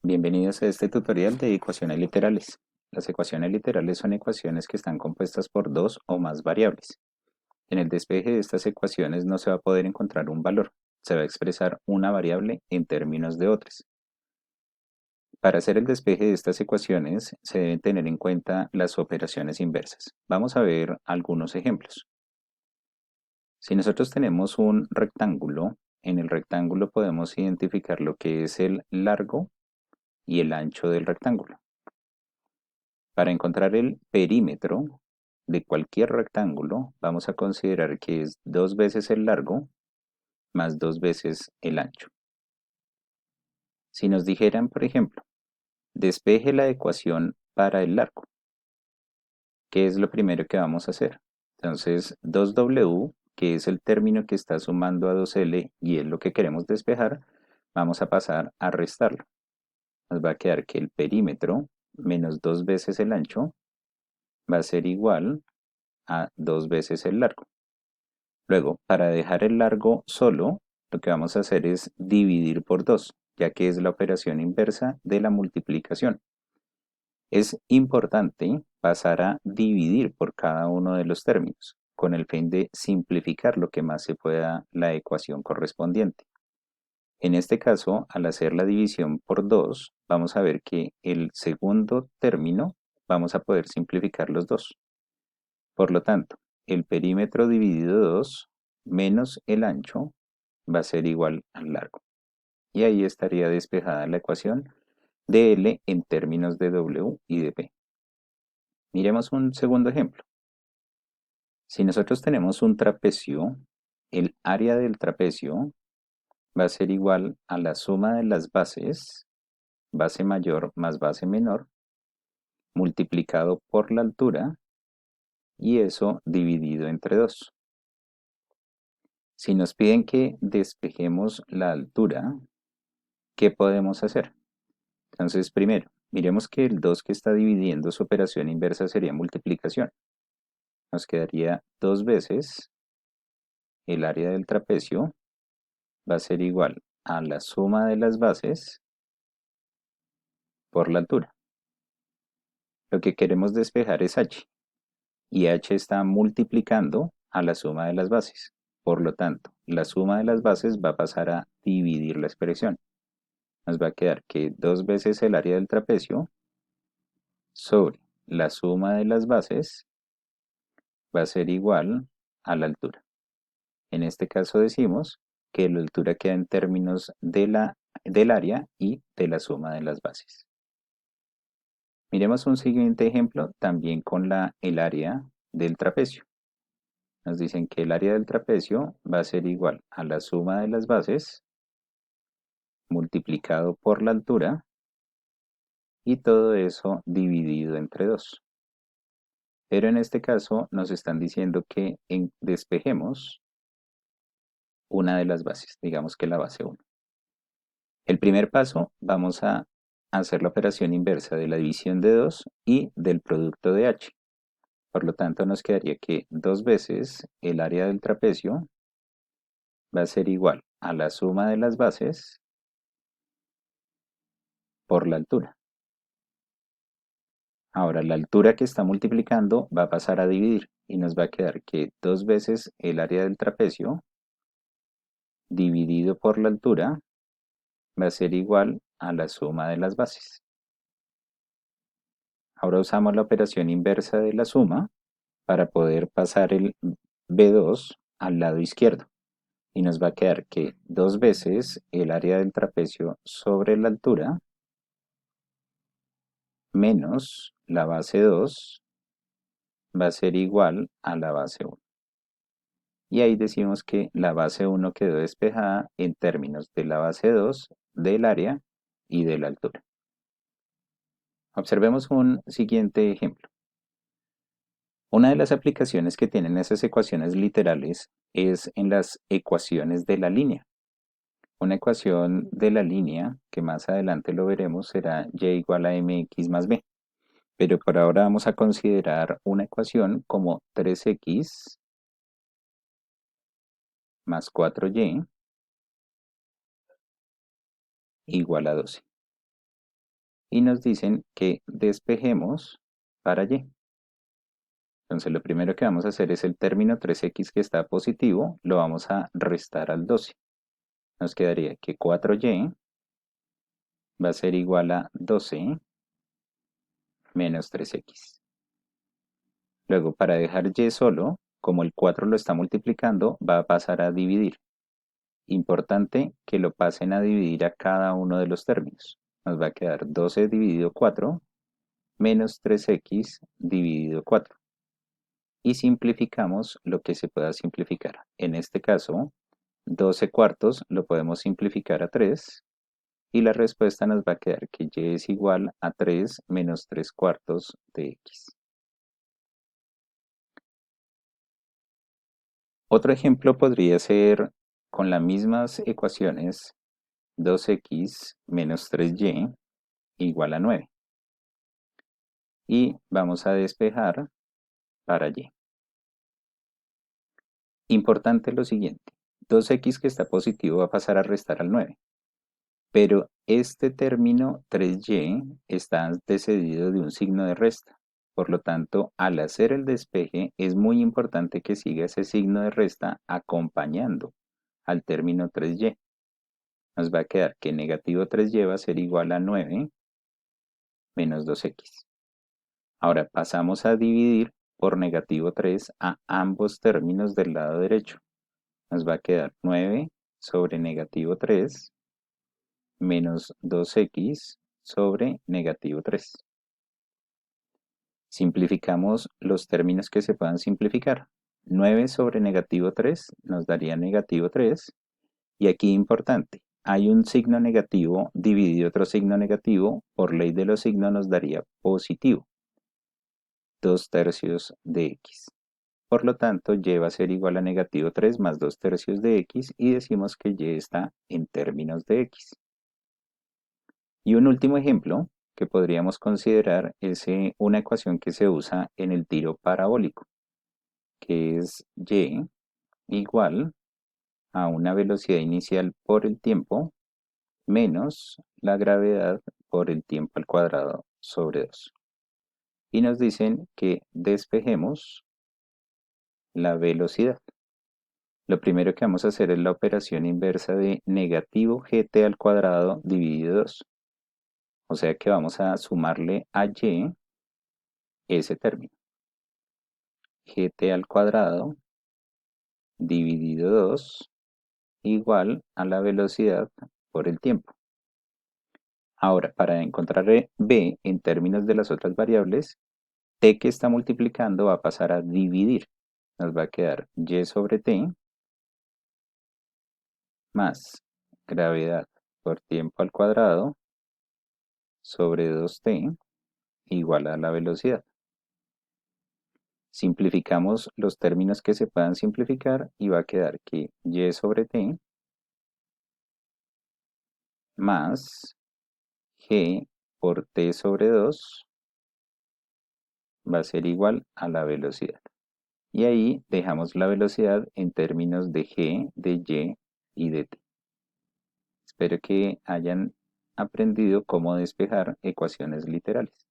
Bienvenidos a este tutorial de ecuaciones literales. Las ecuaciones literales son ecuaciones que están compuestas por dos o más variables. En el despeje de estas ecuaciones no se va a poder encontrar un valor, se va a expresar una variable en términos de otras. Para hacer el despeje de estas ecuaciones se deben tener en cuenta las operaciones inversas. Vamos a ver algunos ejemplos. Si nosotros tenemos un rectángulo, en el rectángulo podemos identificar lo que es el largo y el ancho del rectángulo. Para encontrar el perímetro de cualquier rectángulo, vamos a considerar que es 2 veces el largo más 2 veces el ancho. Si nos dijeran, por ejemplo, despeje la ecuación para el largo, ¿qué es lo primero que vamos a hacer? Entonces, 2w, que es el término que está sumando a 2l y es lo que queremos despejar, vamos a pasar a restarlo. Nos va a quedar que el perímetro menos 2 veces el ancho va a ser igual a 2 veces el largo. Luego, para dejar el largo solo, lo que vamos a hacer es dividir por 2, ya que es la operación inversa de la multiplicación. Es importante pasar a dividir por cada uno de los términos, con el fin de simplificar lo que más se pueda la ecuación correspondiente. En este caso, al hacer la división por 2, vamos a ver que el segundo término vamos a poder simplificar los dos. Por lo tanto, el perímetro dividido 2 menos el ancho va a ser igual al largo. Y ahí estaría despejada la ecuación de L en términos de W y de P. Miremos un segundo ejemplo. Si nosotros tenemos un trapecio, el área del trapecio va a ser igual a la suma de las bases, base mayor más base menor, multiplicado por la altura, y eso dividido entre 2. Si nos piden que despejemos la altura, ¿qué podemos hacer? Entonces, primero, miremos que el 2 que está dividiendo su operación inversa sería multiplicación. Nos quedaría 2 veces el área del trapecio va a ser igual a la suma de las bases por la altura. Lo que queremos despejar es h, y h está multiplicando a la suma de las bases. Por lo tanto, la suma de las bases va a pasar a dividir la expresión. Nos va a quedar que 2 veces el área del trapecio sobre la suma de las bases va a ser igual a la altura. En este caso decimos que la altura queda en términos del área y de la suma de las bases. Miremos un siguiente ejemplo también con el área del trapecio. Nos dicen que el área del trapecio va a ser igual a la suma de las bases multiplicado por la altura y todo eso dividido entre 2. Pero en este caso nos están diciendo que despejemos una de las bases, digamos que la base 1. El primer paso, vamos a hacer la operación inversa de la división de 2 y del producto de h. Por lo tanto, nos quedaría que 2 veces el área del trapecio va a ser igual a la suma de las bases por la altura. Ahora, la altura que está multiplicando va a pasar a dividir y nos va a quedar que 2 veces el área del trapecio dividido por la altura va a ser igual a la suma de las bases. Ahora usamos la operación inversa de la suma para poder pasar el B2 al lado izquierdo. Y nos va a quedar que 2 veces el área del trapecio sobre la altura menos la base 2 va a ser igual a la base 1. Y ahí decimos que la base 1 quedó despejada en términos de la base 2, del área y de la altura. Observemos un siguiente ejemplo. Una de las aplicaciones que tienen esas ecuaciones literales es en las ecuaciones de la línea. Una ecuación de la línea, que más adelante lo veremos, será y igual a mx más b. Pero por ahora vamos a considerar una ecuación como 3x más 4y igual a 12. y nos dicen que despejemos para y. Entonces lo primero que vamos a hacer es el término 3x que está positivo, lo vamos a restar al 12. Nos quedaría que 4y va a ser igual a 12 menos 3x. Luego, para dejar y solo, como el 4 lo está multiplicando, va a pasar a dividir. Importante que lo pasen a dividir a cada uno de los términos. Nos va a quedar 12 dividido 4 menos 3x dividido 4. Y simplificamos lo que se pueda simplificar. En este caso, 12 cuartos lo podemos simplificar a 3 y la respuesta nos va a quedar que y es igual a 3 menos 3 cuartos de x. Otro ejemplo podría ser con las mismas ecuaciones 2x menos 3y igual a 9. Y vamos a despejar para y. Importante lo siguiente, 2x que está positivo va a pasar a restar al 9. Pero este término 3y está antecedido de un signo de resta. Por lo tanto, al hacer el despeje es muy importante que siga ese signo de resta acompañando al término 3y. Nos va a quedar que negativo 3y va a ser igual a 9 menos 2x. Ahora pasamos a dividir por negativo 3 a ambos términos del lado derecho. Nos va a quedar 9 sobre negativo 3 menos 2x sobre negativo 3. Simplificamos los términos que se puedan simplificar. 9 sobre negativo 3 nos daría negativo 3. Y aquí importante, hay un signo negativo dividido otro signo negativo, por ley de los signos nos daría positivo. 2 tercios de x. Por lo tanto, y va a ser igual a negativo 3 más 2 tercios de x y decimos que y está en términos de x. Y un último ejemplo que podríamos considerar es una ecuación que se usa en el tiro parabólico, que es y igual a una velocidad inicial por el tiempo menos la gravedad por el tiempo al cuadrado sobre 2. Y nos dicen que despejemos la velocidad. Lo primero que vamos a hacer es la operación inversa de negativo gt al cuadrado dividido 2. O sea que vamos a sumarle a y ese término. Gt al cuadrado dividido 2 igual a la velocidad por el tiempo. Ahora, para encontrar b en términos de las otras variables, t que está multiplicando va a pasar a dividir. Nos va a quedar y sobre t más gravedad por tiempo al cuadrado sobre 2t igual a la velocidad. Simplificamos los términos que se puedan simplificar y va a quedar que y sobre t más g por t sobre 2 va a ser igual a la velocidad. Y ahí dejamos la velocidad en términos de g, de y y de t. Espero que hayan aprendido cómo despejar ecuaciones literales.